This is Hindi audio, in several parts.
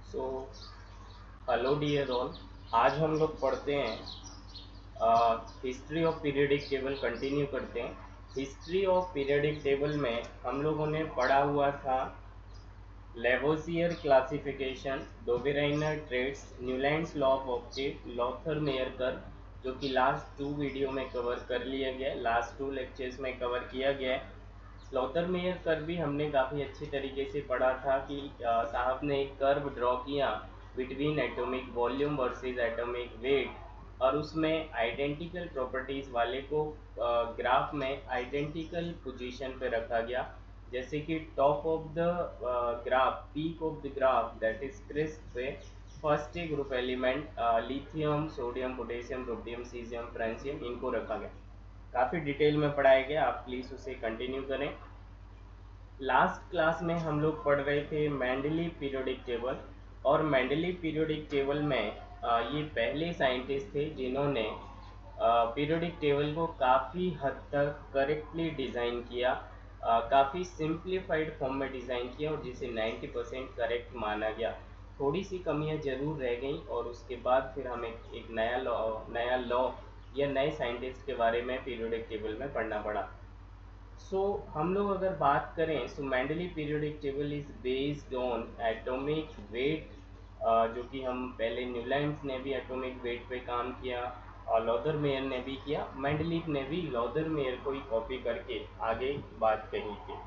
So hello dear all. आज हम लोग पढ़ते हैं history of periodic table. Continue करते हैं। हिस्ट्री ऑफ पीरियोडिक टेबल में हम लोगों ने पढ़ा हुआ था Lavoisier classification, Dobereiner triads, Newlands law of octave, Lothar Meyer curve, जो कि लास्ट 2 वीडियो में कवर कर लिया गया है, लास्ट 2 लेक्चर्स में कवर किया गया है। लॉथर मेयर कर्व भी हमने काफ़ी अच्छी तरीके से पढ़ा था कि साहब ने एक कर्व ड्रॉ किया between atomic volume versus atomic weight, और उसमें आइडेंटिकल प्रॉपर्टीज़ वाले को ग्राफ में आइडेंटिकल पोजीशन पे रखा गया। जैसे कि top of the graph, peak of the graph, that is crest पे first group element lithium, sodium, potassium, rubidium, caesium, francium, इनको रखा गया। काफ़ी डिटेल में पढ़ाया गया, आप प्लीज़ उसे कंटिन्यू करें। लास्ट क्लास में हम लोग पढ़ रहे थे मेंडलीव पीरियोडिक टेबल, और मेंडलीव पीरियोडिक टेबल में ये पहले साइंटिस्ट थे जिन्होंने पीरियोडिक टेबल को काफ़ी हद तक करेक्टली डिज़ाइन किया, काफ़ी सिंप्लीफाइड फॉर्म में डिज़ाइन किया, और जिसे 90% करेक्ट माना गया। थोड़ी सी कमियां ज़रूर रह गई, और उसके बाद फिर हमें एक नया लॉ या नए साइंटिस्ट के बारे में पीरियोडिक टेबल में पढ़ना पड़ा। सो हम लोग अगर बात करें, so Mendeleev periodic table is based on atomic weight, जो कि हम पहले न्यूलैंड्स ने भी एटॉमिक वेट पे काम किया और लॉथर मेयर ने भी किया। मेंडलीव ने भी लॉथर मेयर को ही कॉपी करके आगे बात कही थी।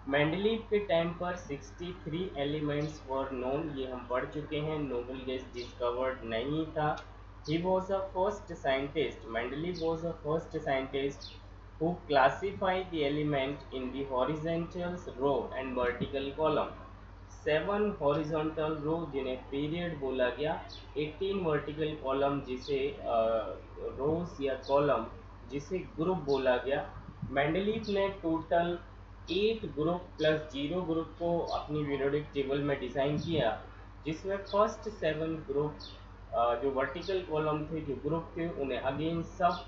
मेंडलीव के टाइम पर 63 एलिमेंट्स वर नोन, ये हम पढ़ चुके हैं। नोबल गैस डिस्कवर्ड नहीं था। He was a first scientist, Mendeleev was a first scientist who classify the element in the horizontal row and vertical column। 7 horizontal row जिन्हें पीरियड बोला गया, 18 वर्टिकल कॉलम जिसे रोज या कॉलम जिसे ग्रुप बोला गया। मेंडलीव ने टोटल 8 ग्रुप प्लस 0 ग्रुप को अपनी पीरियोडिक टेबल में डिज़ाइन किया, जिसमें फर्स्ट 7 ग्रुप जो वर्टिकल कॉलम थे, जो ग्रुप थे, उन्हें अगेन सब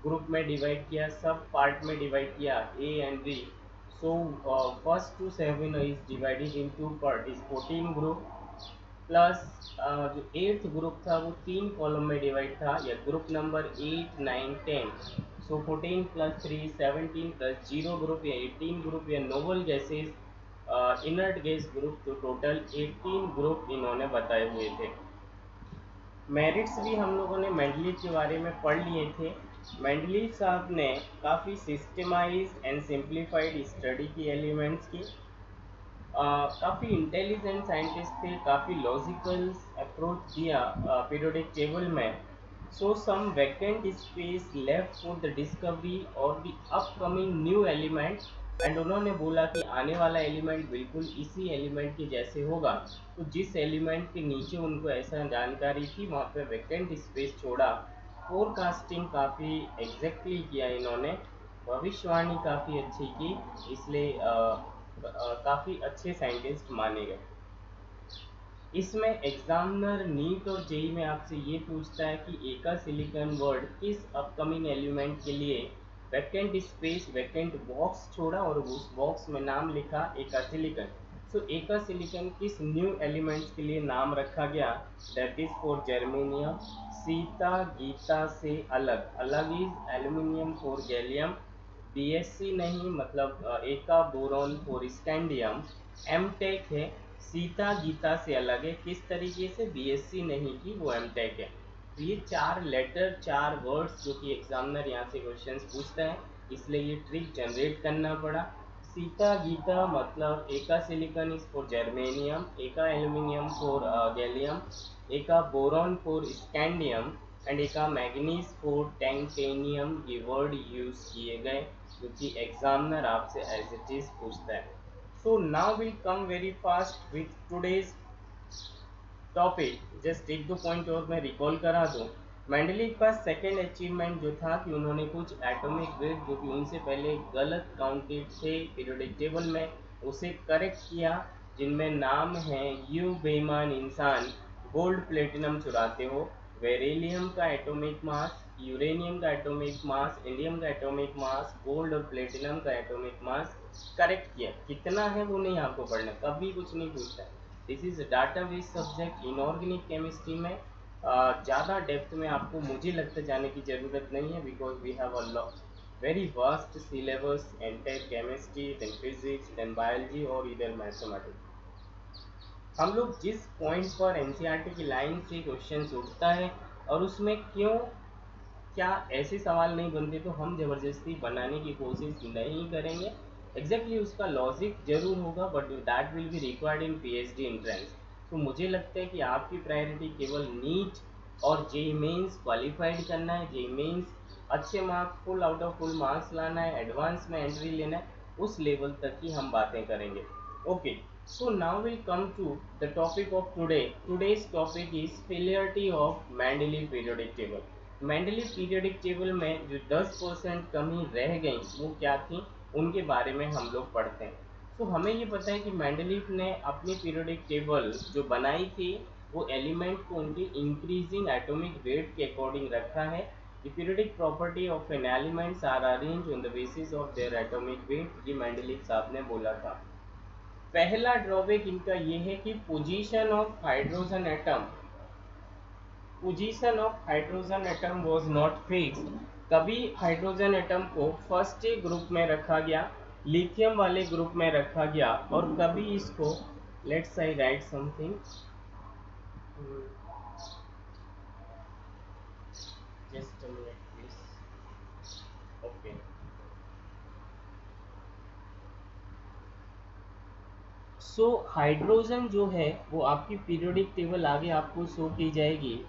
ग्रुप में डिवाइड किया, सब पार्ट में डिवाइड किया, A and B. So first to 7 is divided into part, is 14 group, plus जो 8th ग्रुप था वो 3 कॉलम में डिवाइड था, या ग्रुप नंबर 8, 9, 10। सो 14 प्लस 3 17, प्लस 0 ग्रुप या 18 ग्रुप या noble gases, inert gas group, तो टोटल 18 ग्रुप इन्होंने बताए हुए थे। मेरिट्स भी हम लोगों ने मेंडलीव के बारे में पढ़ लिए थे। मेंडलीव साहब ने काफ़ी सिस्टमाइज्ड एंड सिंप्लीफाइड स्टडी की एलिमेंट्स की। काफ़ी इंटेलिजेंट साइंटिस्ट थे, काफ़ी लॉजिकल अप्रोच दिया पीरियोडिक टेबल में। So some vacant space left for the discovery और the upcoming new element, and उन्होंने बोला कि आने वाला एलिमेंट बिल्कुल इसी एलिमेंट के जैसे होगा। तो जिस एलिमेंट के नीचे उनको ऐसा जानकारी थी, वहाँ पे वैकेंट स्पेस छोड़ा। फोरकास्टिंग काफ़ी एग्जैक्टली किया इन्होंने, भविष्यवाणी काफ़ी अच्छी की, इसलिए काफ़ी अच्छे साइंटिस्ट माने गए। इसमें एग्जामिनर नीट और जेई में आपसे ये पूछता है कि एका सिलिकॉन वर्ड किस अपकमिंग एलिमेंट के लिए वैकेंट स्पेस, वैकेंट बॉक्स छोड़ा और उस बॉक्स में नाम लिखा एका सिलिकॉन। सो एका सिलिकॉन किस न्यू एलिमेंट्स के लिए नाम रखा गया, that is for germanium. Sita Gita से अलग, अलग is aluminium for gallium. BSc नहीं, मतलब एका बोरॉन फॉर स्कैंडियम। एमटेक है, सीता गीता से अलग है, किस तरीके से, बीएससी नहीं की, वो एमटेक है। तो ये 4 लेटर, 4 वर्ड्स जो कि एग्जामिनर यहाँ से क्वेश्चंस पूछता है, इसलिए ये ट्रिक जनरेट करना पड़ा। सीता गीता मतलब एका सिलिकॉन इज फॉर जर्मेनियम, एका एल्यूमिनियम फॉर गैलियम, एका बोरॉन फॉर स्कैंडियम, एंड एका मैग्नीज फॉर टैंटेनियम। ये वर्ड यूज किए गए, क्योंकि एग्जामिनर आपसे एज इट इज पूछता है। So now we'll come very fast with today's topic। Just एक दो पॉइंट और मैं रिकॉल करा दूं। मेंडलीव का सेकेंड अचीवमेंट जो था कि उन्होंने कुछ एटॉमिक वेट जो कि उनसे पहले गलत काउंटेड थे पीरियोडिक टेबल में, उसे करेक्ट किया, जिनमें नाम है यू बेईमान इंसान, गोल्ड प्लेटिनम चुराते हो, बेरिलियम का एटॉमिक मास, यूरेनियम का एटॉमिक मास, इंडियम का एटॉमिक मास, गोल्ड और प्लेटिनम का एटॉमिक मास करेक्ट किया। कितना है वो नहीं आपको पढ़ना, कभी कुछ नहीं पूछता है, this is database subject. Inorganic chemistry में ज़्यादा डेप्थ में आपको मुझे लगता जाने की ज़रूरत नहीं है, because we have a very vast syllabus, entire chemistry, then physics, then biology और इधर मैथमेटिक्स। हम लोग जिस पॉइंट पर एनसीईआरटी की लाइन से क्वेश्चन उठता है और उसमें क्यों क्या ऐसे सवाल नहीं बनते, तो हम ज़बरदस्ती बनाने की कोशिश नहीं करेंगे। एग्जैक्टली उसका लॉजिक जरूर होगा, but that will be required in PhD entrance. तो मुझे लगता है कि आपकी प्रायोरिटी केवल नीट और जेई मेंस क्वालिफाइड करना है, जेई मेंस अच्छे marks, full out of full marks लाना है, एडवांस में एंट्री लेना है, उस लेवल तक की हम बातें करेंगे। Okay, so now we'll come to the topic of today. Today's topic is familiarity of Mendeleev periodic table. Mendeleev periodic table में जो 10% कमी रह गई वो क्या थी, उनके बारे में हम लोग पढ़ते हैं। तो हमें ये पता है कि मेंडलीव ने अपनी पीरियडिक टेबल जो बनाई थी वो एलिमेंट को उनके इंक्रीजिंग एटॉमिक वेट के अकॉर्डिंग रखा है। The periodic property of an elements are arranged on the basis of their atomic weight, ये मेंडलीव साहब ने बोला था। पहला ड्रॉबैक इनका ये है कि position of hydrogen atom, position of hydrogen atom was not fixed. कभी हाइड्रोजन एटम को फर्स्ट ग्रुप में रखा गया, लिथियम वाले ग्रुप में रखा गया, और कभी इसको, let's I right something, just a minute please. Okay, so hydrogen जो है वो आपकी पीरियोडिक टेबल आगे आपको शो की जाएगी,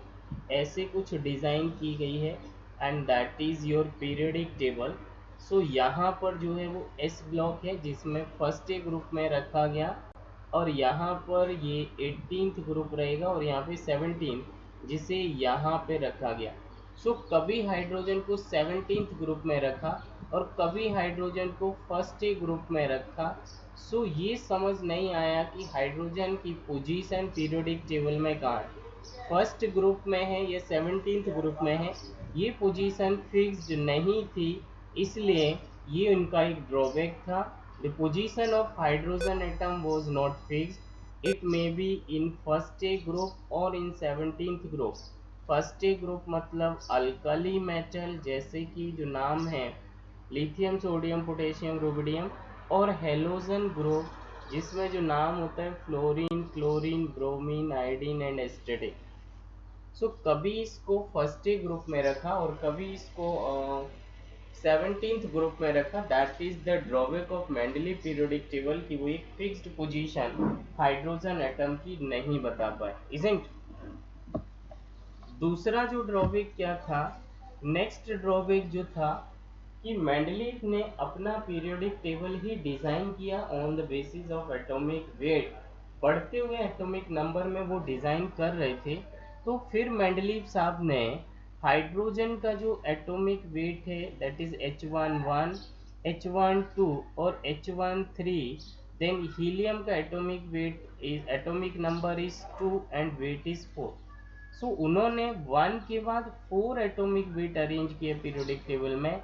ऐसे कुछ डिज़ाइन की गई है, and that is your periodic table. So यहाँ पर जो है वो एस ब्लॉक है जिसमें फर्स्ट ग्रुप में रखा गया, और यहाँ पर ये 18th ग्रुप रहेगा, और यहाँ पे 17 जिसे यहाँ पे रखा गया। सो कभी हाइड्रोजन को 17th ग्रुप में रखा और कभी हाइड्रोजन को फर्स्ट ग्रुप में रखा। सो ये समझ नहीं आया कि हाइड्रोजन की पोजीशन पीरियोडिक टेबल में कहाँ है, फर्स्ट ग्रुप में है या 17th ग्रुप में है, ये पोजीशन फिक्स्ड नहीं थी, इसलिए ये उनका एक ड्रॉबैक था। The position of hydrogen atom was not fixed, it may be in first group और in 17th group. First group मतलब अल्कली मेटल, जैसे कि जो नाम है लिथियम, सोडियम, पोटेशियम, रुबिडियम, और हेलोजन ग्रुप जिसमें जो नाम होता है fluorine, chlorine, bromine, iodine and astatine. So कभी इसको फर्स्ट ग्रुप में रखा और कभी इसको 17th ग्रुप में रखा। That is the drawback of Mendeleev periodic table कि वो एक फिक्स्ड पोजीशन हाइड्रोजन एटम की नहीं बता पाए, इजंट। दूसरा जो ड्रॉबैक क्या था, नेक्स्ट ड्रॉबैक जो था कि मेंडलीव ने अपना पीरियोडिक टेबल ही डिज़ाइन किया on the basis of atomic wait, बढ़ते हुए एटॉमिक नंबर में वो डिज़ाइन कर रहे थे। तो फिर मेंडलीव साहब ने हाइड्रोजन का जो एटॉमिक वेट है दैट इज H11, H12 और H13, देन हीलियम का atomic weight is, atomic number is 2 and weight is 4। So उन्होंने 1 के बाद 4 एटॉमिक वेट अरेंज किए पीरियोडिक टेबल में,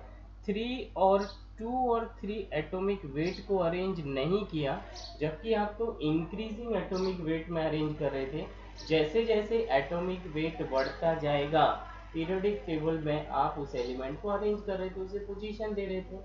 3 और 2 और 3 एटॉमिक वेट को अरेंज नहीं किया, जबकि आप तो इंक्रीजिंग एटॉमिक वेट में अरेंज कर रहे थे। जैसे जैसे एटॉमिक वेट बढ़ता जाएगा पीरियोडिक टेबल में आप उस एलिमेंट को अरेंज कर रहे थे, उसे पोजीशन दे रहे थे।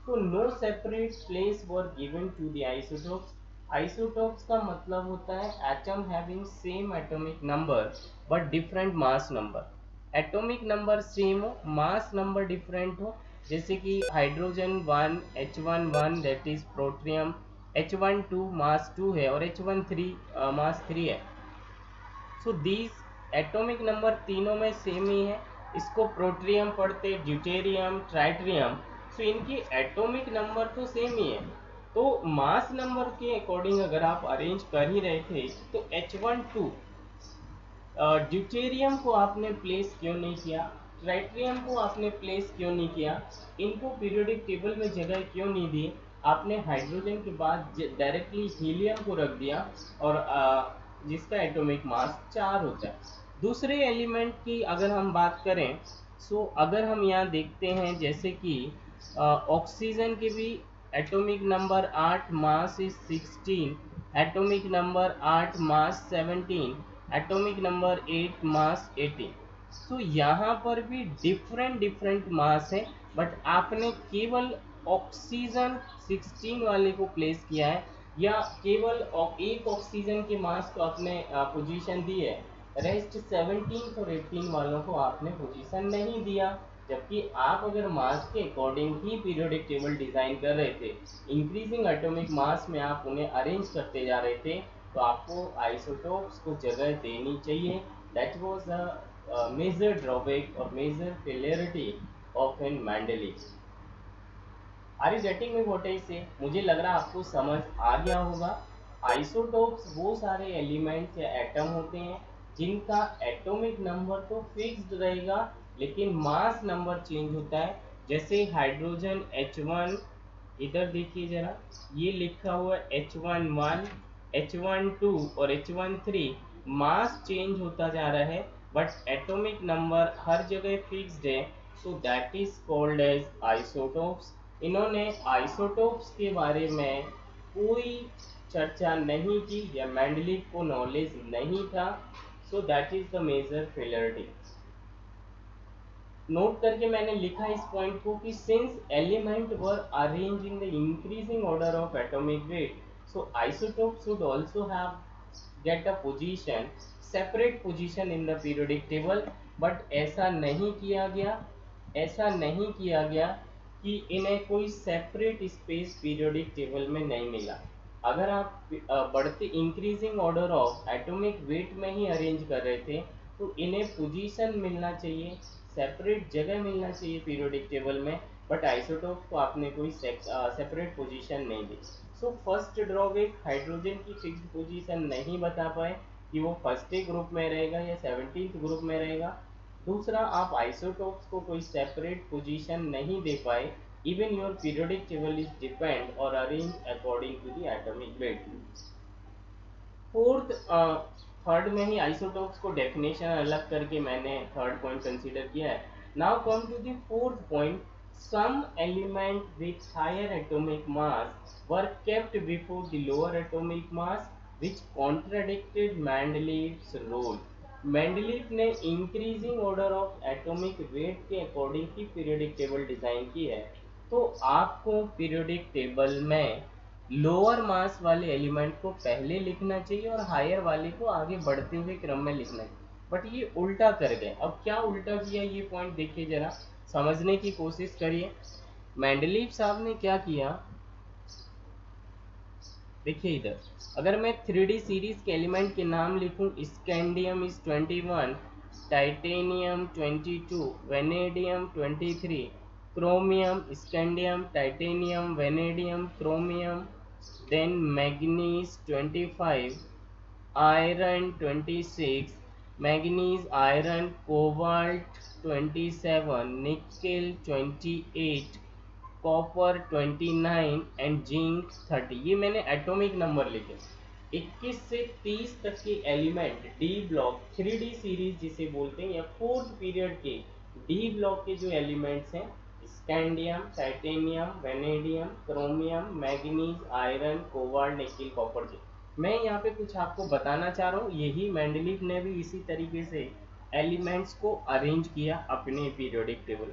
तो no separate place were given to the isotopes. Isotopes का मतलब होता है atom having same atomic number but different mass number. Atomic number same हो, मास नंबर डिफरेंट हो, जैसे कि hydrogen 1 H11 that is protium, H12 mass 2 है और H13 मास 3 है। सो दीज एटॉमिक नंबर तीनों में सेम ही है, इसको प्रोट्रियम पढ़ते, ड्यूटेरियम, ट्राइट्रियम। सो इनकी एटॉमिक नंबर तो सेम ही है, तो मास नंबर के अकॉर्डिंग अगर आप अरेंज कर ही रहे थे तो H12 ड्यूटेरियम को आपने प्लेस क्यों नहीं किया, ट्राइट्रियम को आपने प्लेस क्यों नहीं किया, इनको पीरियोडिक टेबल में जगह क्यों नहीं दी, आपने हाइड्रोजन के बाद डायरेक्टली हीलियम को रख दिया, और जिसका एटॉमिक मास 4 होता है। दूसरे एलिमेंट की अगर हम बात करें, सो अगर हम यहाँ देखते हैं जैसे कि ऑक्सीजन के भी atomic number 8, mass is 16, atomic number 8 mass 17, atomic number 8 मास 18। तो यहाँ पर भी डिफरेंट डिफरेंट मास है, बट आपने केवल ऑक्सीजन 16 वाले को प्लेस किया है, या केवल एक ऑक्सीजन के मास को आपने पोजीशन दी है, रेस्ट 17 और 18 वालों को आपने पोजीशन नहीं दिया। जबकि आप अगर मास के अकॉर्डिंग ही पीरियोडिक टेबल डिजाइन कर रहे थे, इंक्रीजिंग एटॉमिक मास में आप उन्हें अरेंज करते जा रहे थे, तो आपको आइसोटोप्स को जगह देनी चाहिए। That was a major drawback और major failurity of an Mendeleev. Are you getting me what I say? मुझे लग रहा है आपको समझ आ गया होगा। आइसोटोप्स वो सारे एलिमेंट्स या एटम होते हैं जिनका एटॉमिक नंबर तो फिक्स्ड रहेगा, लेकिन मास नंबर चेंज होता है। जैसे हाइड्रोजन H1, इधर देखिए जरा, ये लिखा हुआ H11, H12 और H13, मास चेंज होता जा रहा है बट एटॉमिक नंबर हर जगह फिक्स्ड है, so that is called as isotopes. इन्होंने आइसोटोप्स के बारे में कोई चर्चा नहीं की, या मेंडलीव को नॉलेज नहीं था, so that is the major failurity. Note करके मैंने लिखा इस पॉइंट को कि since element were arrange in the increasing order of atomic weight, so isotope should also have get a position, separate position in the periodic table. But ऐसा नहीं किया गया, ऐसा नहीं किया गया कि इन्हें कोई सेपरेट स्पेस पीरियोडिक टेबल में नहीं मिला। अगर आप बढ़ते increasing order of atomic wait में ही अरेंज कर रहे थे, तो इन्हें पोजीशन मिलना चाहिए, सेपरेट जगह मिलना चाहिए पीरियोडिक टेबल में। बट आइसोटोप को आपने कोई सेपरेट पोजीशन नहीं दी। सो फर्स्ट ड्रॉबैक, हाइड्रोजन की फिक्स्ड पोजीशन नहीं बता पाए कि वो फर्स्ट ग्रुप में रहेगा या 17th ग्रुप में रहेगा। दूसरा, आप आइसोटोप्स को कोई सेपरेट पोजीशन नहीं दे पाए। Even your periodic table is depend और arrange according to the atomic weight. Fourth, third में ही आइसोटोप्स को डेफिनेशन अलग करके मैंने थर्ड पॉइंट कंसीडर किया है। Now come to the fourth point, some element with higher atomic mass were kept before the lower atomic mass which contradicted Mendeleev's rule। Mendeleev ने increasing order of atomic weight के अकॉर्डिंग ही पीरियोडिक टेबल डिजाइन की है। तो आपको पीरियोडिक टेबल में लोअर मास वाले एलिमेंट को पहले लिखना चाहिए और हायर वाले को आगे बढ़ते हुए क्रम में लिखना चाहिए, बट ये उल्टा कर गए। अब क्या उल्टा किया, ये पॉइंट देखिए जरा, समझने की कोशिश करिए। मेंडलीव साहब ने क्या किया, देखिए इधर, अगर मैं 3D सीरीज के एलिमेंट के नाम लिखूं, scandium is 21, titanium 22, vanadium 23, chromium, scandium, titanium, vanadium, chromium, then manganese 25, iron 26, manganese, iron, cobalt 27, nickel 28, copper 29 and zinc 30। ये मैंने एटॉमिक नंबर लिखे। 21 से 30 तक के element D block 3D series जिसे बोलते हैं, या फोर्थ पीरियड के डी ब्लॉक के जो एलिमेंट्स हैं, scandium, titanium, vanadium, chromium, manganese, iron, cobalt, nickel, copper, zinc. मैं यहाँ पे कुछ आपको बताना चाह रहा हूँ, यही मेंडलीव ने भी इसी तरीके से एलिमेंट्स को अरेंज किया अपने पीरियोडिक टेबल।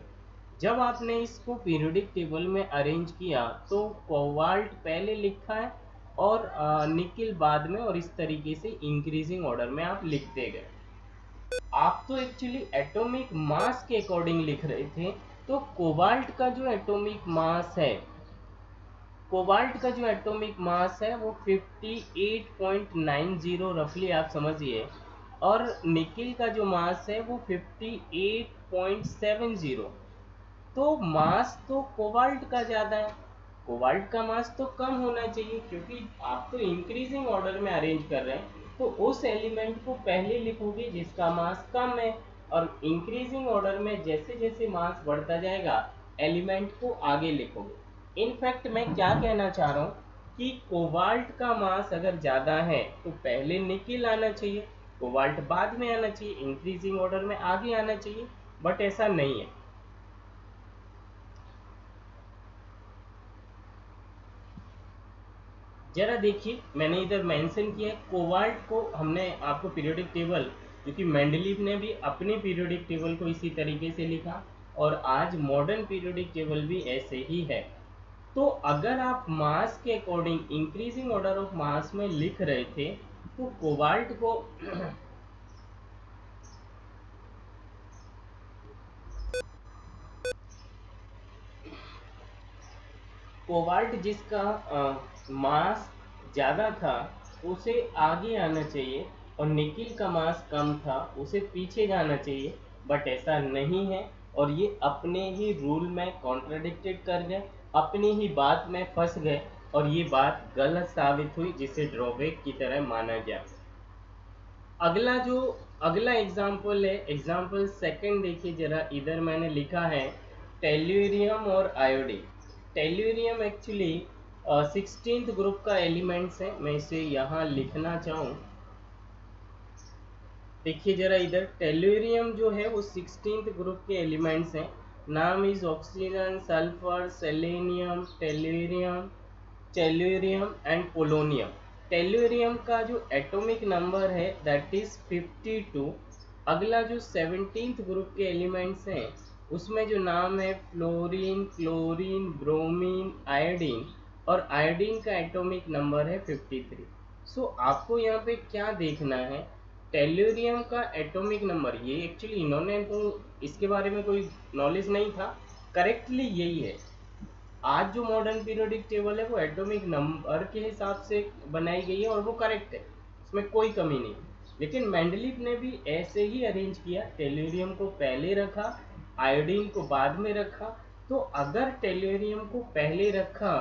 जब आपने इसको पीरियोडिक टेबल में अरेंज किया तो कोबाल्ट पहले लिखा है और निकिल बाद में, और इस तरीके से इंक्रीजिंग ऑर्डर में आप लिखते गए। आप तो एक्चुअली एटॉमिक मास के अकॉर्डिंग लिख रहे थे, तो कोबाल्ट का जो एटॉमिक मास है, कोबाल्ट का जो एटॉमिक मास है वो 58.90 रफली आप समझिए, और निकिल का जो मास है वो 58.70। तो मास तो कोबाल्ट का ज़्यादा है, कोबाल्ट का मास तो कम होना चाहिए, क्योंकि आप तो इंक्रीजिंग ऑर्डर में अरेंज कर रहे हैं, तो उस एलिमेंट को पहले लिखोगे जिसका मास कम है, और इंक्रीजिंग ऑर्डर में जैसे जैसे मास बढ़ता जाएगा एलिमेंट को आगे लिखोगे। इनफैक्ट मैं क्या कहना चाह रहा हूँ कि कोबाल्ट का मास अगर ज़्यादा है तो पहले निकिल आना चाहिए, कोबाल्ट बाद में आना चाहिए, इंक्रीजिंग ऑर्डर में आगे आना चाहिए, बट ऐसा नहीं है। जरा देखिए, मैंने इधर मेंशन किया है कोबाल्ट को, हमने आपको पीरियोडिक टेबल, क्योंकि मेंडलीव ने भी अपने पीरियोडिक टेबल को इसी तरीके से लिखा और आज मॉडर्न पीरियोडिक टेबल भी ऐसे ही है। तो अगर आप मास के according increasing order of mass में लिख रहे थे तो कोबाल्ट को कोबाल्ट जिसका मास ज़्यादा था उसे आगे आना चाहिए और निकिल का मास कम था उसे पीछे जाना चाहिए, बट ऐसा नहीं है और ये अपने ही रूल में कॉन्ट्राडिक्टेड कर गए, अपनी ही बात में फंस गए और ये बात गलत साबित हुई जिसे ड्रॉबैक की तरह माना गया। अगला एग्जाम्पल है, एग्जाम्पल सेकंड देखिए जरा, इधर मैंने लिखा है टेल्यूरियम और iodine. Tellurium actually 16th group का एलिमेंट्स है, मैं इसे यहाँ लिखना चाहूँ, देखिए जरा इधर टेल्यूरियम जो है वो 16th ग्रुप के एलिमेंट्स हैं। नाम is oxygen, sulphur, selenium, tellurium, tellurium and polonium. Tellurium का जो एटॉमिक नंबर है दैट इज 52। अगला जो 17th ग्रुप के एलिमेंट्स हैं उसमें जो नाम है फ्लोरीन, क्लोरीन, ब्रोमीन, आयोडीन, और आयोडीन का एटॉमिक नंबर है 53। सो आपको यहाँ पे क्या देखना है, टेल्यूरियम का एटॉमिक नंबर, ये एक्चुअली इन्होंने तो इसके बारे में कोई नॉलेज नहीं था, करेक्टली यही है। आज जो मॉडर्न पीरियोडिक टेबल है वो एटॉमिक नंबर के हिसाब से बनाई गई है और वो करेक्ट है, इसमें कोई कमी नहीं। लेकिन मेंडलीव ने भी ऐसे ही अरेंज किया, टेल्यूरियम को पहले रखा, आयोडीन को बाद में रखा। तो अगर टेल्यूरियम को पहले रखा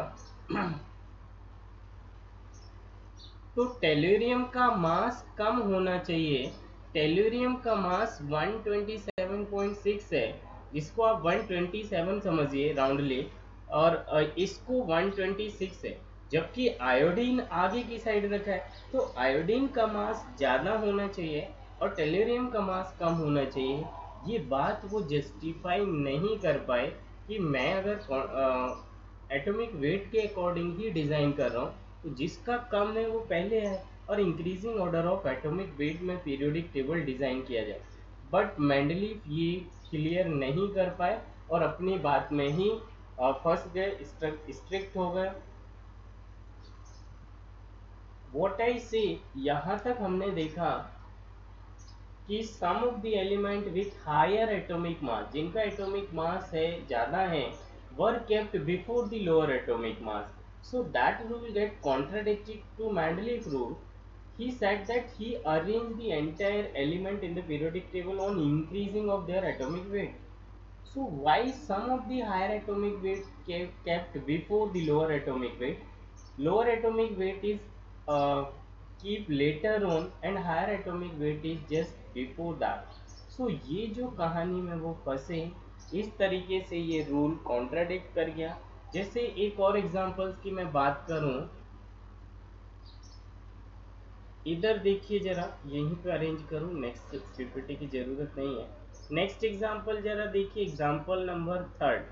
तो टेल्यूरियम का मास कम होना चाहिए। टेल्यूरियम का मास 127.6 है, इसको आप 127 समझिए राउंडली, और इसको 126 है, जबकि आयोडीन आगे की साइड रखा है, तो आयोडीन का मास ज़्यादा होना चाहिए और टेल्यूरियम का मास कम होना चाहिए। ये बात वो जस्टिफाई नहीं कर पाए कि मैं अगर एटॉमिक वेट के अकॉर्डिंग ही डिज़ाइन कर रहा हूँ तो जिसका कम है वो पहले है और increasing order of atomic wait में पीरियोडिक टेबल डिज़ाइन किया जाए। बट मेंडलीव ये क्लियर नहीं कर पाए और अपनी बात में ही फंस गए, स्ट्रिक्ट हो गए। व्हाट आई से, यहाँ तक हमने देखा कि some of the element with higher atomic mass, जिनका एटॉमिक मास है ज़्यादा है, were kept before the lower atomic mass, so that rule get contradicted to Mendeleev rule. He said that he arranged the entire element in the periodic table on increasing of their atomic weight. So why some of the higher atomic weight kept before the lower atomic weight? Lower atomic weight is keep later on and higher atomic weight is just before that. So ये जो कहानी में वो फंसे, इस तरीके से ये रूल कॉन्ट्राडिक्ट कर गया। जैसे एक और एग्जांपल्स की मैं बात करूं, इधर देखिए जरा, यहीं पे अरेंज करूं, नेक्स्ट पीपीटी की जरूरत नहीं है। नेक्स्ट एग्जांपल जरा देखिए, एग्जांपल नंबर 3।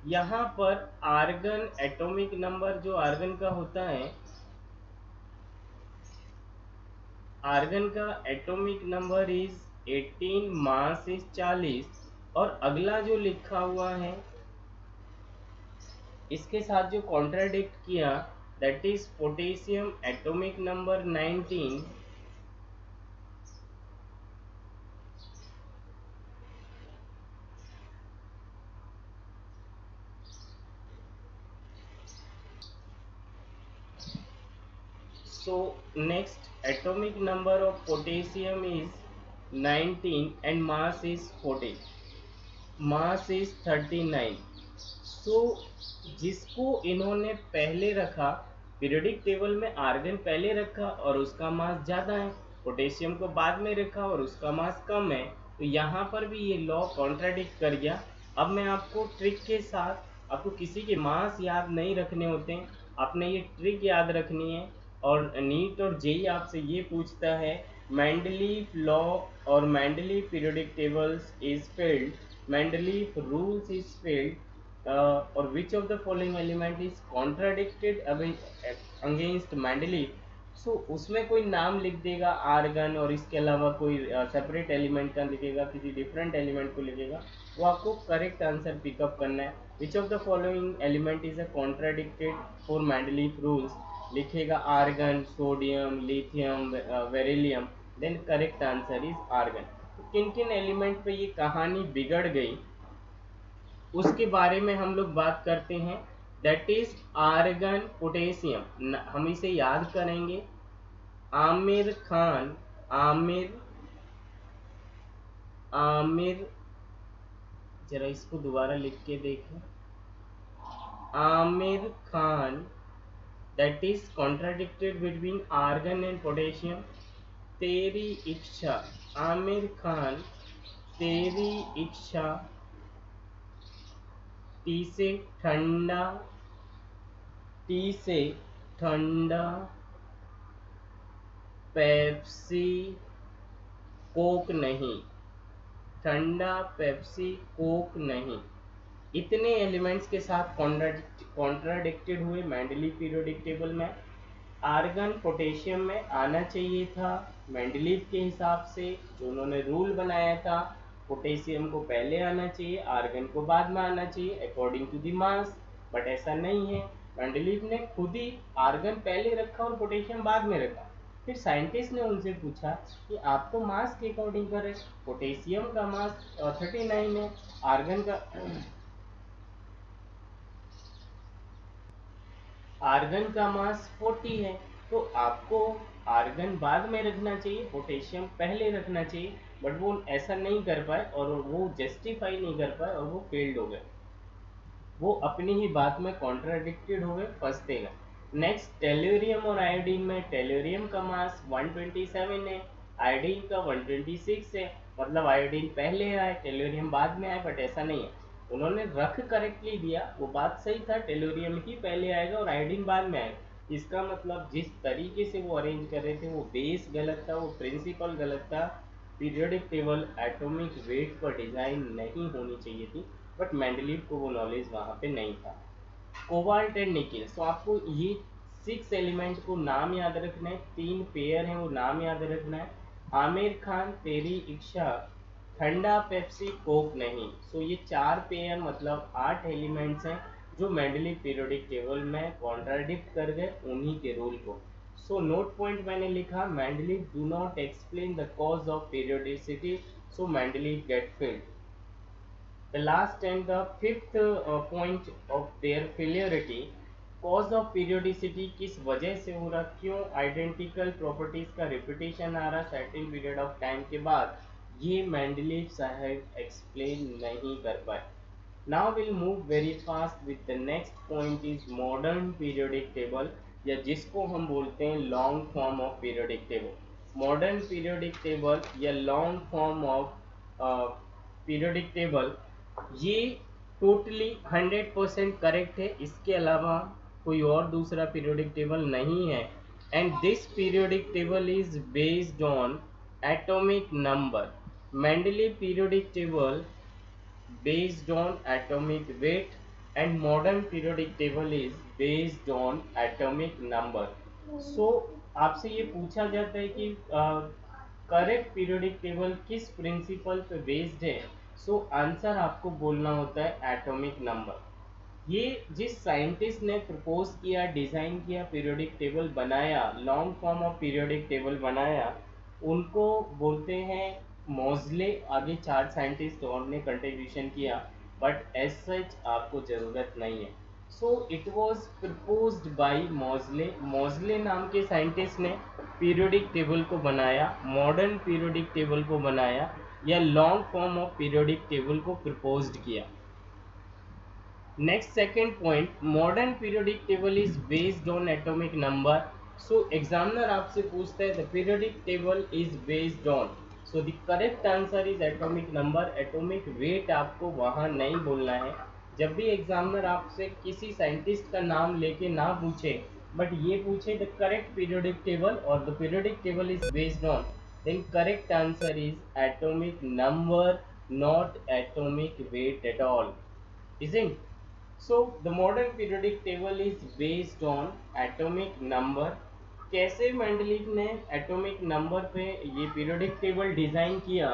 यहाँ पर आर्गन एटॉमिक नंबर जो आर्गन का होता है, आर्गन का atomic number is 18, mass is 40, और अगला जो लिखा हुआ है इसके साथ जो कॉन्ट्राडिक्ट किया that is potassium atomic number 19, so next atomic number of potassium is 19 and mass is 40, mass is 39। सो जिसको इन्होंने पहले रखा, पीरियोडिक टेबल में आर्गन पहले रखा और उसका मास ज़्यादा है, पोटेशियम को बाद में रखा और उसका मास कम है, तो यहाँ पर भी ये लॉ कॉन्ट्राडिक्ट कर गया। अब मैं आपको ट्रिक के साथ, आपको किसी के मास याद नहीं रखने होते हैं, आपने ये ट्रिक याद रखनी है। और नीट और जेई आपसे ये पूछता है मेंडलीव लॉ और Mendeleev periodic tables is failed, Mendeleev rules is failed और which of the following element is contradicted against Mendeleev, so उसमें कोई नाम लिख देगा आर्गन और इसके अलावा कोई सेपरेट एलिमेंट का लिखेगा, किसी डिफरेंट एलिमेंट को लिखेगा, वो आपको करेक्ट आंसर पिकअप करना है। Which of the following element is a contradicted for Mendeleev rules, लिखेगा argon, sodium, lithium, beryllium, then correct answer is argon. किन किन एलिमेंट पे ये कहानी बिगड़ गई उसके बारे में हम लोग बात करते हैं। दैट इज आर्गन, पोटेशियम, हम इसे याद करेंगे। आमिर खान, आमिर आमिर जरा इसको दोबारा लिख के देखें। Aamir Khan, that is contradicted between argon and potassium. तेरी इच्छा, आमिर खान, तेरी इच्छा। टी से ठंडा, टी से ठंडा, पेप्सी, कोक नहीं, ठंडा पेप्सी, कोक नहीं। इतने एलिमेंट्स के साथ कॉन्ट्राडिक्टेड हुए मेंडलीव पीरियोडिक टेबल में। आर्गन पोटेशियम में आना चाहिए था मेंडलीव के हिसाब से, जो उन्होंने रूल बनाया था। पोटेशियम को पहले आना चाहिए, आर्गन को बाद में आना चाहिए according to the mass, but ऐसा नहीं है। मेंडलीव ने खुद ही आर्गन पहले रखा और पोटेशियम बाद में रखा। फिर साइंटिस्ट ने उनसे पूछा कि आप तो मास के अकॉर्डिंग करें, पोटेशियम का मास 39 है, आर्गन का मास 40 है, तो आपको आर्गन बाद में रखना चाहिए, पोटेशियम पहले रखना चाहिए। बट वो ऐसा नहीं कर पाए और वो जस्टिफाई नहीं कर पाए और वो फेल्ड हो गए। वो अपनी ही बात में कॉन्ट्राडिक्टेड हो गए, फंसते गए। नेक्स्ट टेल्यूरियम और आयोडीन में, टेल्यूरियम का मास 127 है, आयोडीन का 126 है, मतलब आयोडीन पहले आए टेल्यूरियम बाद में आए, बट ऐसा नहीं है। उन्होंने रख करेक्टली दिया, वो बात सही था, टेल्यूरियम ही पहले आएगा और आयोडीन बाद में आएगा। इसका मतलब जिस तरीके से वो अरेंज कर रहे थे वो बेस गलत था, वो प्रिंसिपल गलत था। पीरियोडिक टेबल एटॉमिक वेट पर डिजाइन नहीं होनी चाहिए थी, बट मेंडलीव को वो नॉलेज वहाँ पे नहीं था। कोबाल्ट एंड निकिल, तो आपको ये 6 एलिमेंट को नाम याद रखना है, 3 पेयर हैं वो नाम याद रखना है। आमिर खान, तेरी इच्छा, ठंडा पेप्सी, कोक नहीं। सो ये 4 पेयर मतलब 8 एलिमेंट्स हैं जो मेंडलीव पीरियोडिक टेबल में कॉन्ट्राडिक्ट कर गए उन्हीं के रूल को। सो नोट पॉइंट मैंने लिखा, Mendeleev do not explain the cause of periodicity, so Mendeleev get failed. The last and the fifth point of their failurity, cause of periodicity किस वजह से हो रहा, क्यों आइडेंटिकल प्रॉपर्टीज का रिपीटेशन आ रहा सर्टेन पीरियड ऑफ टाइम के बाद, ये मेंडलीव साहब एक्सप्लेन नहीं कर पाए। Now will move very fast with the next point is modern periodic table, या जिसको हम बोलते हैं long form of periodic table. Modern periodic table या long form of periodic table, ये टोटली 100% करेक्ट है, इसके अलावा कोई और दूसरा पीरियोडिक टेबल नहीं है। And this periodic table is based on atomic number. Mendeleev periodic table based on atomic weight and modern periodic table is based on atomic number. So आपसे ये पूछा जाता है कि करेक्ट पीरियोडिक टेबल किस प्रिंसिपल पे बेस्ड है, सो आंसर आपको बोलना होता है एटॉमिक नंबर। ये जिस साइंटिस्ट ने प्रपोज किया, डिज़ाइन किया, पीरियोडिक टेबल बनाया, long form of periodic table बनाया, उनको बोलते हैं मोज़ले। आगे 4 साइंटिस्ट और ने कंट्रीब्यूशन किया, बट एज सच आपको ज़रूरत नहीं है। So it was proposed by Moseley. Moseley नाम के साइंटिस्ट ने पीरियोडिक टेबल को बनाया, मॉडर्न पीरियोडिक टेबल को बनाया, या long form of periodic table को प्रपोज्ड किया। Next second point, modern periodic table is based on atomic number. So examiner आपसे पूछता है the periodic table is based on, so the correct answer is atomic number. Atomic weight आपको वहाँ नहीं बोलना है। जब भी एग्जामिनर आपसे किसी साइंटिस्ट का नाम लेके ना पूछे, बट ये पूछे द करेक्ट पीरियोडिक टेबल और the periodic table is based on, then correct answer is atomic number, not atomic weight at all, isn't? So the modern periodic table is based on atomic number. कैसे मेंडलीव ने एटॉमिक नंबर पे ये पीरियोडिक टेबल डिजाइन किया?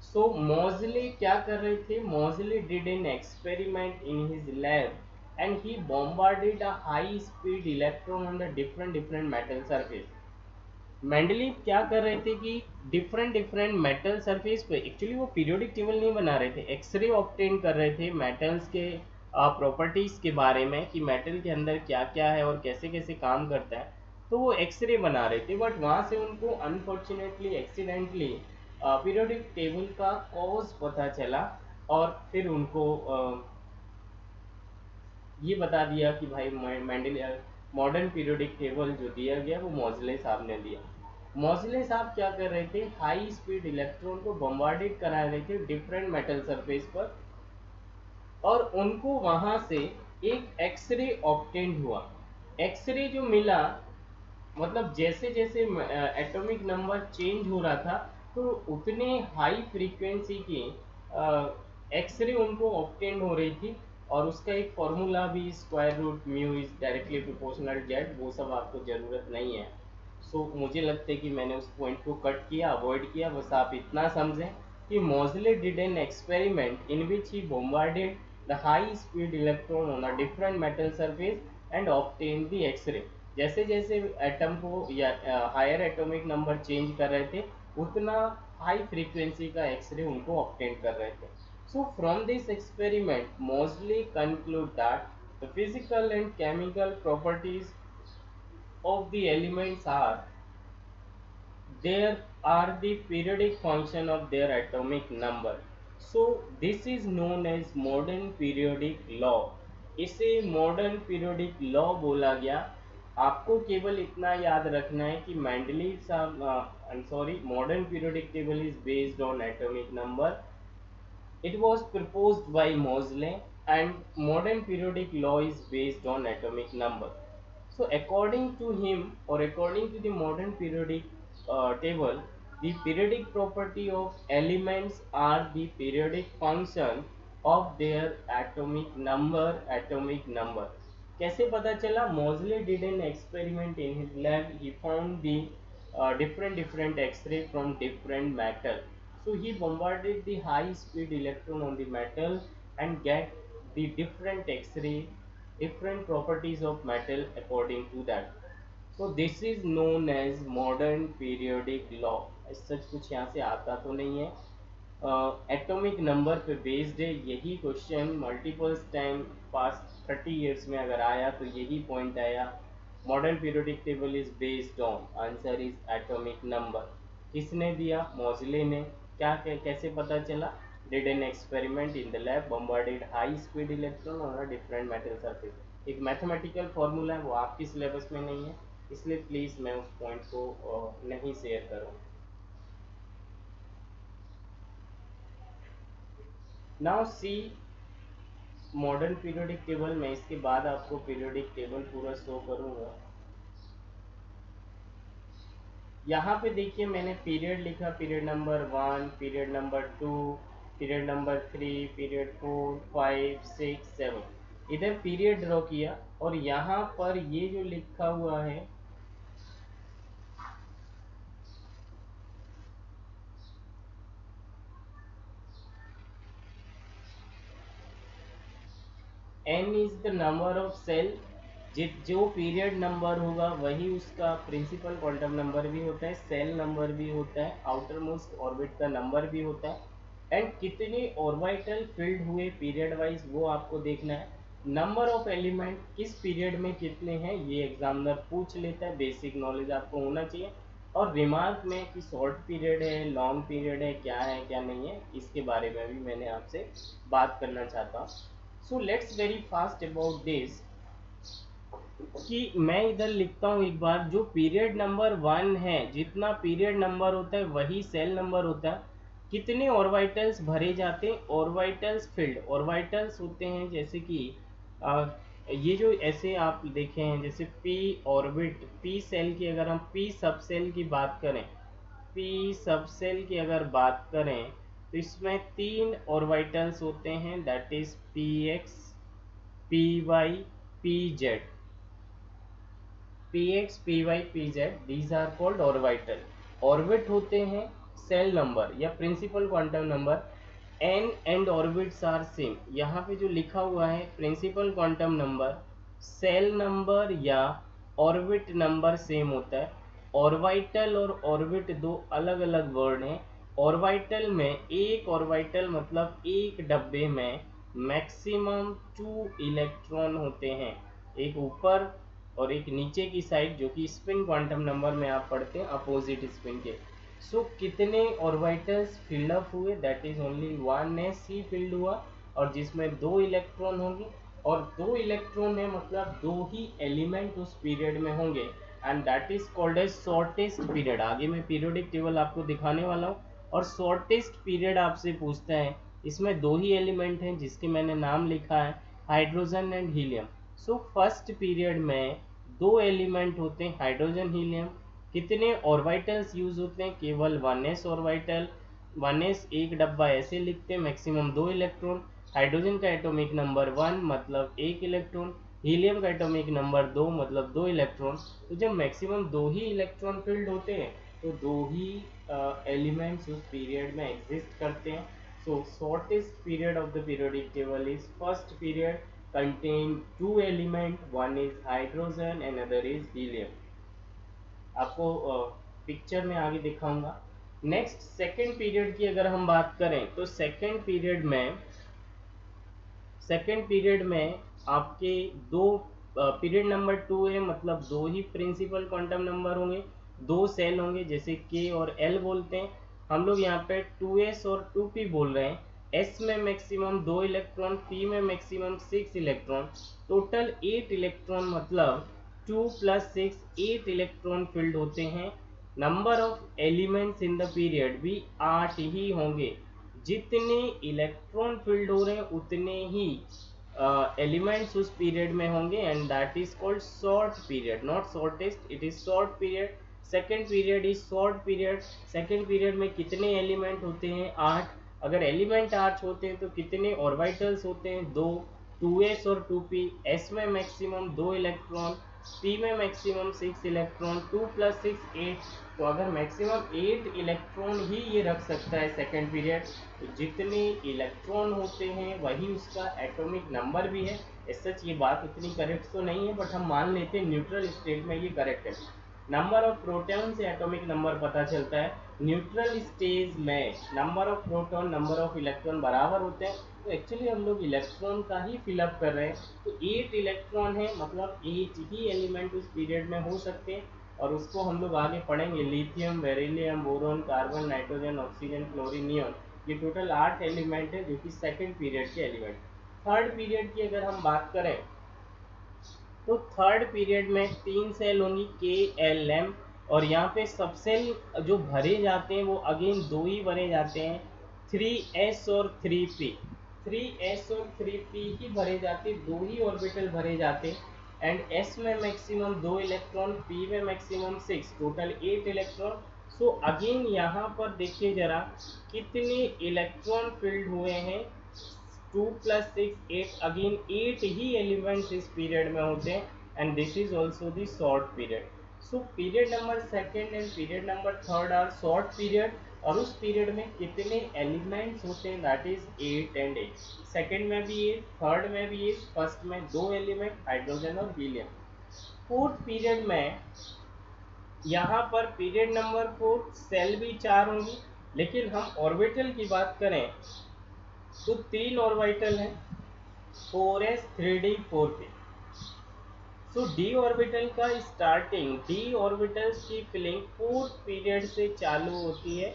सो मोज़ले क्या कर रहे थे? Moseley did an experiment in his lab and he bombarded a high speed electron on the different metal surface। Mendeleev क्या कर रहे थे कि डिफरेंट डिफरेंट मेटल सरफेस पे, एक्चुअली वो पीरियोडिक टेबल नहीं बना रहे थे, एक्सरे ऑब्टेन कर रहे थे मेटल्स के प्रॉपर्टीज के बारे में कि मेटल के अंदर क्या क्या है और कैसे कैसे काम करता है। तो वो एक्सरे बना रहे थे, बट वहाँ से उनको अनफॉर्चुनेटली एक्सीडेंटली पीरियोडिक टेबल का कॉज पता चला और फिर उनको ये बता दिया कि भाई मेंडल मॉडर्न पीरियोडिक टेबल जो दिया गया वो मोज़ले साहब ने दिया। मोज़ले साहब क्या कर रहे थे? हाई स्पीड इलेक्ट्रॉन को बम्बार्डेड करा रहे थे डिफरेंट मेटल सरफेस पर, और उनको वहां से एक एक्सरे ऑब्टेन्ड हुआ। एक्सरे जो मिला, मतलब जैसे जैसे एटॉमिक नंबर चेंज हो रहा था तो उतने हाई फ्रीक्वेंसी की एक्सरे उनको ऑब्टेन हो रही थी। और उसका एक फॉर्मूला भी, square root mu is directly proportional Z, वो सब आपको ज़रूरत नहीं है। सो मुझे लगता है कि मैंने उस पॉइंट को कट किया, अवॉइड किया। बस आप इतना समझें कि Moseley did an experiment in which he bombarded the high speed electron on a different metal surface and obtained the X-ray। जैसे जैसे एटम को या हायर एटॉमिक नंबर चेंज कर रहे थे उतना हाई फ्रीक्वेंसी का एक्सरे उनको ऑब्टेन कर रहे थे। So from this experiment mostly conclude that the physical and chemical properties of the elements are there are the periodic function of their atomic number। so this is known as modern periodic law। इसे मॉडर्न पीरियोडिक लॉ बोला गया। आपको केवल इतना याद रखना है कि मेंडलीव साहब, sorry, modern periodic table is based on atomic number. It was proposed by Moseley and modern periodic law is based on atomic number। So according to him, or according to the modern periodic table, the periodic property of elements are the periodic function of their atomic number। atomic number कैसे पता चला? Moseley did an experiment in his lab। He found the different X-ray from different metal। So he bombarded the high speed electron on the metal and get the different X-ray, different properties of metal according to that। So this is known as modern periodic law। सच कुछ यहाँ से आता तो नहीं है, एटॉमिक नंबर पे बेस्ड है। यही question multiple time past 30 years में अगर आया तो यही पॉइंट आया, modern periodic table is based on, answer is atomic number. किसने दिया? मोज़ले ने। क्या कैसे पता चला? Did an experiment in the lab, bombarded high speed electron on a different metal surface. एक मैथमेटिकल फॉर्मूला है, वो आपकी सिलेबस में नहीं है, इसलिए प्लीज़ मैं उस पॉइंट को नहीं शेयर करूँ। Now see modern periodic table में, इसके बाद आपको पीरियोडिक टेबल पूरा शो करूंगा। यहाँ पे देखिए मैंने पीरियड लिखा, period number 1, period number 2, period number 3, period 4, 5, 6, 7, इधर पीरियड ड्रॉ किया। और यहाँ पर ये जो लिखा हुआ है n is the number of shell. जो पीरियड नंबर होगा वही उसका प्रिंसिपल क्वांटम नंबर भी होता है, सेल नंबर भी होता है, आउटर मोस्ट ऑर्बिट का नंबर भी होता है। एंड कितने ऑर्बिटल फिल्ड हुए पीरियड वाइज वो आपको देखना है। नंबर ऑफ एलिमेंट किस पीरियड में कितने हैं ये एग्जामिनर पूछ लेता है, बेसिक नॉलेज आपको होना चाहिए। और रिमार्क में कि शॉर्ट पीरियड है, लॉन्ग पीरियड है, क्या है क्या नहीं है, इसके बारे में भी मैंने आपसे बात करना चाहता हूँ। So let's very fast about this कि मैं इधर लिखता हूँ एक बार, जो पीरियड नंबर 1 है, जितना पीरियड नंबर होता है वही सेल नंबर होता है। कितने ऑर्बिटल्स भरे जाते हैं? ऑर्बिटल्स फील्ड, ऑर्बिटल्स होते हैं जैसे कि ये जो ऐसे आप देखे हैं, जैसे पी ऑर्बिट, पी सेल की अगर हम पी सब सेल की बात करें, पी सब सेल की अगर बात करें तो इसमें 3 ऑर्बिटल्स होते हैं, that is P X, py, pz, px, py, pz, these are called orbital. Orbit होते हैं सेल नंबर या principal quantum number, N and orbits are same. यहाँ पे जो लिखा हुआ है principal quantum number, shell number या ऑर्बिट नंबर सेम होता है। ऑर्बिटल और ऑर्बिट दो अलग अलग वर्ड हैं। ऑर्बिटल में एक ऑर्बिटल मतलब एक डब्बे में मैक्सिमम 2 इलेक्ट्रॉन होते हैं, एक ऊपर और एक नीचे की साइड, जो कि स्पिन क्वांटम नंबर में आप पढ़ते हैं अपोजिट स्पिन के। सो कितने ऑर्बिटल्स फिल्ड अप हुए, that is only one S he field हुआ, और जिसमें 2 इलेक्ट्रॉन होंगे, और 2 इलेक्ट्रॉन है मतलब 2 ही एलिमेंट उस पीरियड में होंगे, and that is called as shortest period. आगे मैं पीरियोडिक टेबल आपको दिखाने वाला हूँ। और शॉर्टेस्ट पीरियड आपसे पूछता है, इसमें 2 ही एलिमेंट हैं जिसके मैंने नाम लिखा है, hydrogen and helium. So first period में 2 एलिमेंट होते हैं, हाइड्रोजन हीलियम। कितने ऑर्बिटल्स यूज होते हैं, केवल 1s ऑर्बिटल। 1s एक डब्बा ऐसे लिखते हैं, मैक्सिमम 2 इलेक्ट्रॉन। हाइड्रोजन का एटॉमिक नंबर 1 मतलब 1 इलेक्ट्रॉन, हीलियम का एटॉमिक नंबर 2 मतलब 2 इलेक्ट्रॉन। तो जब मैक्सिमम 2 ही इलेक्ट्रॉन फील्ड होते हैं तो 2 ही एलिमेंट्स उस पीरियड में एग्जिस्ट करते हैं। So shortest period of the periodic table is first period, contain 2 element, one is hydrogen and other is helium। आपको पिक्चर में आगे दिखाऊंगा। नेक्स्ट सेकेंड पीरियड की अगर हम बात करें तो सेकेंड पीरियड में आपके दो, पीरियड नंबर 2 है मतलब 2 ही प्रिंसिपल क्वांटम नंबर होंगे, 2 सेल होंगे, जैसे के और एल बोलते हैं। हम लोग यहाँ पे 2s और 2p बोल रहे हैं। s में मैक्सिमम 2 इलेक्ट्रॉन, p में मैक्सिमम 6 इलेक्ट्रॉन, टोटल 8 इलेक्ट्रॉन मतलब 2 + 6 8 इलेक्ट्रॉन फील्ड होते हैं। Number of elements in the period भी 8 ही होंगे। जितने इलेक्ट्रॉन फील्ड हो रहे हैं उतने ही एलिमेंट्स उस पीरियड में होंगे, and that is called short period, not shortest, it is short period. Second period is short period. Second period में कितने एलिमेंट होते हैं, 8। अगर एलिमेंट 8 होते हैं तो कितने ऑर्बिटल्स होते हैं, 2, 2s और 2p। s में मैक्सिमम 2 इलेक्ट्रॉन, p में मैक्सिमम 6 इलेक्ट्रॉन, 2 + 6 8। तो अगर मैक्सिमम 8 इलेक्ट्रॉन ही ये रख सकता है सेकेंड पीरियड, तो जितने इलेक्ट्रॉन होते हैं वही उसका एटॉमिक नंबर भी है। सच ये बात उतनी करेक्ट तो नहीं है, बट हम मान लेते हैं न्यूट्रल स्टेट में ये करेक्ट है। नंबर ऑफ प्रोटॉन से एटॉमिक नंबर पता चलता है। न्यूट्रल स्टेज में number of proton number of electron बराबर होते हैं, तो एक्चुअली हम लोग इलेक्ट्रॉन का ही फिलअप कर रहे हैं। तो 8 इलेक्ट्रॉन है मतलब 8 ही एलिमेंट उस पीरियड में हो सकते हैं, और उसको हम लोग आगे पढ़ेंगे। Lithium, beryllium, boron, carbon, nitrogen, oxygen, chlorine, neon, ये टोटल 8 एलिमेंट है जो कि सेकेंड पीरियड के एलिमेंट। थर्ड पीरियड की अगर हम बात करें तो थर्ड पीरियड में 3 सेल होंगी, के एल एम, और यहाँ पे सब सेल जो भरे जाते हैं वो अगेन 2 ही भरे जाते हैं, 3s और 3p। 3s और 3p ही भरे जाते, 2 ही ऑर्बिटल भरे जाते, एंड s में मैक्सिमम 2 इलेक्ट्रॉन, p में maximum 6, total 8 electron. So again यहाँ पर देखिए जरा कितने इलेक्ट्रॉन फील्ड हुए हैं, 2 + 6 8, अगेन 8 ही एलिमेंट्स इस पीरियड में होते हैं, and this is also the short period. So period number second and period number third are short period, और उस पीरियड में कितने एलिमेंट्स होते हैं, दैट इज 8 एंड 8। सेकेंड में भी 8, थर्ड में भी 8, फर्स्ट में 2 एलिमेंट हाइड्रोजन और हीलियम। फोर्थ पीरियड में यहाँ पर पीरियड नंबर 4 सेल भी 4 होंगी, लेकिन हम ऑर्बिटल की बात करें तो 3 ऑर्बिटल हैं, 4s 3d 4p। सो डी ऑर्बिटल का स्टार्टिंग, डी ऑर्बिटल्स की फिलिंग फोर्थ पीरियड से चालू होती है।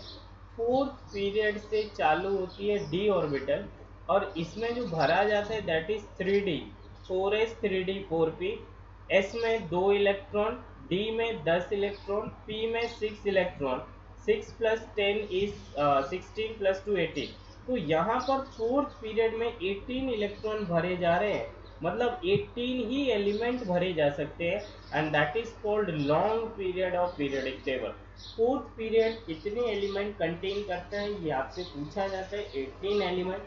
फोर्थ पीरियड से चालू होती है डी ऑर्बिटल, और इसमें जो भरा जाता है that is 3d, 4s 3d 4p। s में 2 इलेक्ट्रॉन, d में 10 इलेक्ट्रॉन, p में 6 इलेक्ट्रॉन, 6 + 10 इज 16 + 2 18। तो यहाँ पर फोर्थ पीरियड में 18 इलेक्ट्रॉन भरे जा रहे हैं, मतलब 18 ही एलिमेंट भरे जा सकते हैं, and that is called long period of periodic table. Fourth period कितने एलिमेंट कंटेन करता है ये आपसे पूछा जाता है, 18 एलिमेंट।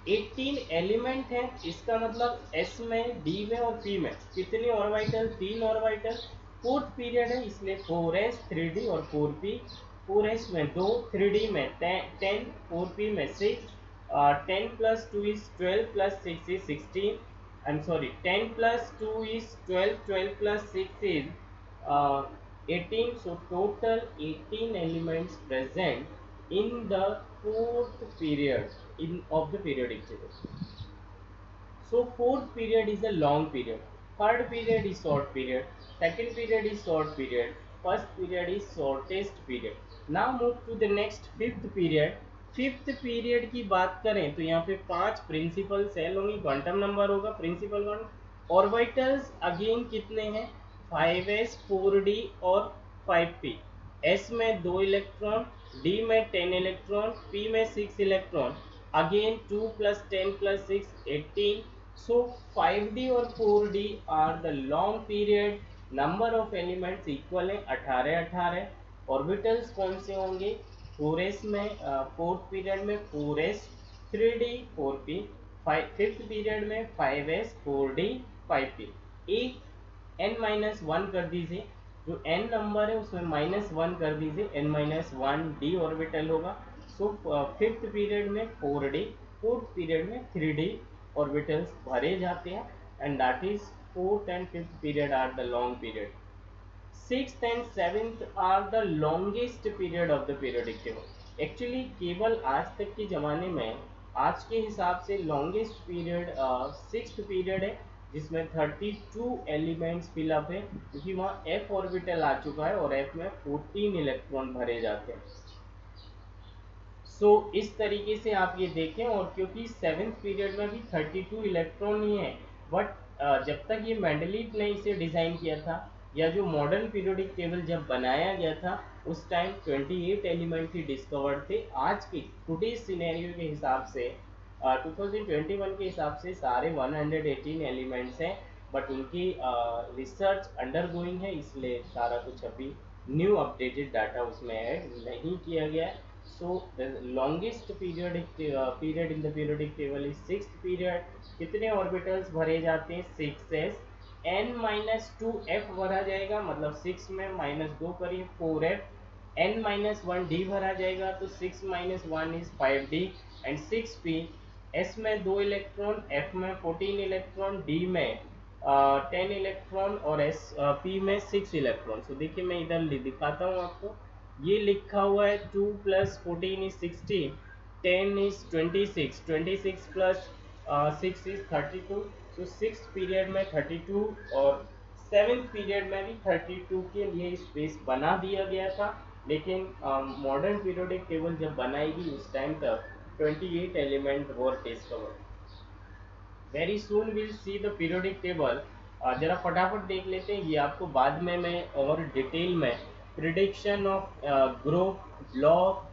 18 एलिमेंट है, इसका मतलब S में, D में और P में कितने ऑर्बिटल, 3 ऑर्बिटल। फोर्थ पीरियड है इसलिए 4s 3d और 4p। 4s में 2, 3d में 10, 4p में 6। 10 plus 2 is 12 plus 6 is 16। I'm sorry, 10 plus 2 is 12, 12 plus 6 is 18. So total 18 elements present in the fourth period of the periodic table. So fourth period is a long period, third period is short period, second period is short period, first period is shortest period. Now move to the next fifth period. Fifth period की बात करें तो यहाँ पे 5 प्रिंसिपल सेल होंगी, क्वांटम नंबर होगा प्रिंसिपल वन। ऑर्बिटल्स अगेन कितने हैं, 5s 4d और 5p। s में 2 इलेक्ट्रॉन, d में 10 इलेक्ट्रॉन, p में 6 electron. Again 2 plus 10 plus 6 18। So 5d और 4d are the long period, number of elements equal है 18 18। ऑर्बिटल्स कौन से होंगे, 4s में फोर्थ पीरियड में 4s 3d 4p, fifth period में 5s 4d 5p। एक n-1 कर दीजिए, जो n नंबर है उसमें -1 कर दीजिए, n-1 d ऑर्बिटल होगा। सो फिफ्थ पीरियड में 4d, फोर्थ पीरियड में 3d ऑर्बिटल्स भरे जाते हैं, and that is fourth and fifth period are the long period. Sixth and seventh are the longest period of the periodic table. Actually केवल आज तक के ज़माने में आज के हिसाब से लॉन्गेस्ट पीरियड सिक्स्थ पीरियड है, जिसमें 32 एलिमेंट्स फिलअप है, क्योंकि वहाँ f ऑर्बिटल आ चुका है और f में 14 इलेक्ट्रॉन भरे जाते हैं। इस तरीके से आप ये देखें, और क्योंकि सेवेंथ पीरियड में भी 32 इलेक्ट्रॉन ही है, बट जब तक ये मेंडलीव ने इसे डिज़ाइन किया था, या जो मॉडर्न पीरियोडिक टेबल जब बनाया गया था, उस टाइम 28 एलिमेंट ही डिस्कवर्ड थे। आज के टुडे सिनेरियो के हिसाब से 2021 के हिसाब से सारे 118 एलिमेंट्स हैं, बट उनकी रिसर्च अंडर गोइंग है, इसलिए सारा कुछ अभी न्यू अपडेटेड डाटा उसमें ऐड नहीं किया गया है। So the longest period in the periodic table is sixth period। कितने ऑर्बिटल्स भरे जाते हैं, 6s। n-2f भरा जाएगा, मतलब 6 में -2 करिए 4f। n-1d भरा जाएगा तो 6 - 1 is 5d and 6p। s में 2 इलेक्ट्रॉन, f में 14 इलेक्ट्रॉन, d में 10 इलेक्ट्रॉन और p में 6 इलेक्ट्रॉन। सो देखिए मैं इधर दिखाता हूँ आपको, ये लिखा हुआ है 2 + 14 is 16, 10 is 26, 26 plus 6 is 32। So six period में 32 और सेवेंथ पीरियड में भी 32 के लिए स्पेस बना दिया गया था, लेकिन मॉडर्न पीरियोडिक टेबल जब बनाएगी उस टाइम तक 28 element were discovered. Very soon will see the periodic table. जरा फटाफट देख लेते हैं, ये आपको बाद में मैं और डिटेल में प्रिडिक्शन ऑफ ग्रुप ब्लॉक,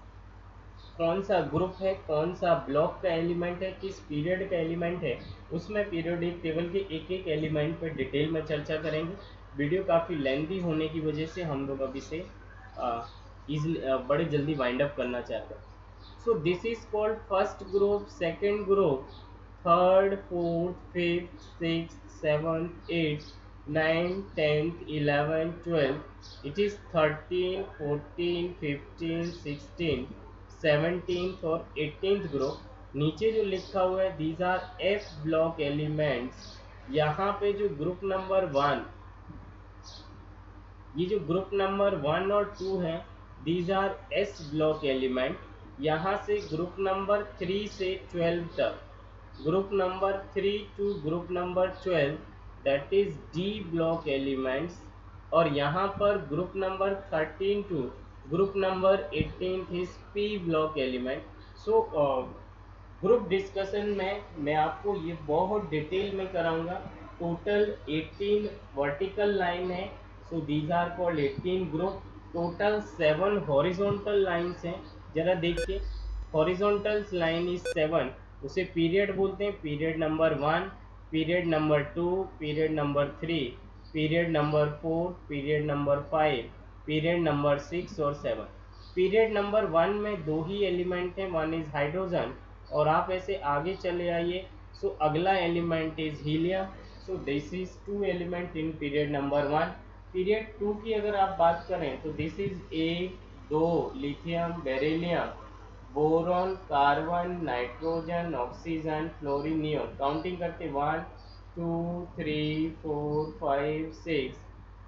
कौन सा ग्रुप है, कौन सा ब्लॉक का एलिमेंट है, किस पीरियड का एलिमेंट है, उसमें पीरियोडिक टेबल के एक एक एलिमेंट पर डिटेल में चर्चा करेंगे। वीडियो काफ़ी लेंथी होने की वजह से हम लोग अभी से इजली बड़े जल्दी वाइंड अप करना चाहते हैं। So this is called first group, second group, third, fourth, fifth, sixth, seventh, eighth, 9, 10th, 11, 12, it is 13, 14, 15, 16, 17th और 18th ग्रुप। नीचे जो लिखा हुआ है these R F block elements. यहाँ पे जो ग्रुप नंबर 1, ये जो ग्रुप नंबर 1 और 2 हैं, these are S block element. यहाँ से ग्रुप नंबर 3 से 12 तक, group number 3 to group number 12 that is D block elements. और यहाँ पर group number 13 to group number 18 is P block element. So group discussion में मैं आपको ये बहुत डिटेल में कराऊंगा। टोटल 18 वर्टिकल लाइन है, so these are called 18 group. Total 7 horizontal lines हैं। जरा देखिए, हॉरिजॉन्टल लाइन इज 7, उसे पीरियड बोलते हैं। Period number 1, period number 2, period number 3, period number 4, period number 5, period number 6 और 7। पीरियड नंबर 1 में 2 ही एलिमेंट हैं, वन इज हाइड्रोजन, और आप ऐसे आगे चले आइए। सो अगला element is helium. So this is 2 element in period number 1। Period 2 की अगर आप बात करें तो this is 1, 2 lithium, beryllium, boron, carbon, nitrogen, oxygen, fluorine, neon. Counting करते 1 2 3 4 5 6,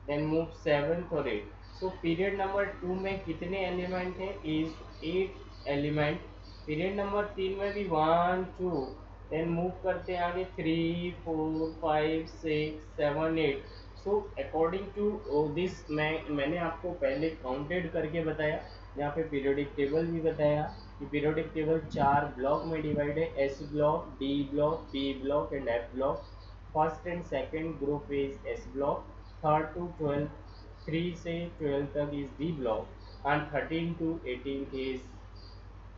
देन मूव 7 और 8। सो पीरियड नंबर 2 में कितने एलिमेंट हैं? Is 8 element. पीरियड नंबर 3 में भी 1 2, देन मूव करते हैं आगे 3 4 5 6 7 8। सो अकॉर्डिंग टू दिस मैंने आपको पहले काउंटेड करके बताया, यहाँ पे पीरियोडिक टेबल भी बताया कि पीरियोडिक टेबल 4 ब्लॉक में डिवाइड है, S block, D block, P block and F block. First and second group is S block, third to 12, 3 से 12 तक is D block and 13 to 18 is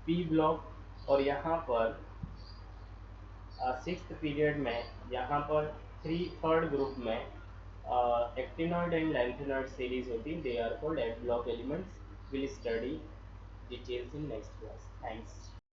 P block. और यहाँ पर सिक्स्थ पीरियड में यहाँ पर थर्ड ग्रुप में एक्टिनॉइड एंड लैंथेनॉइड सीरीज होती है, they are called F block elements. Will study details in next class. Thanks.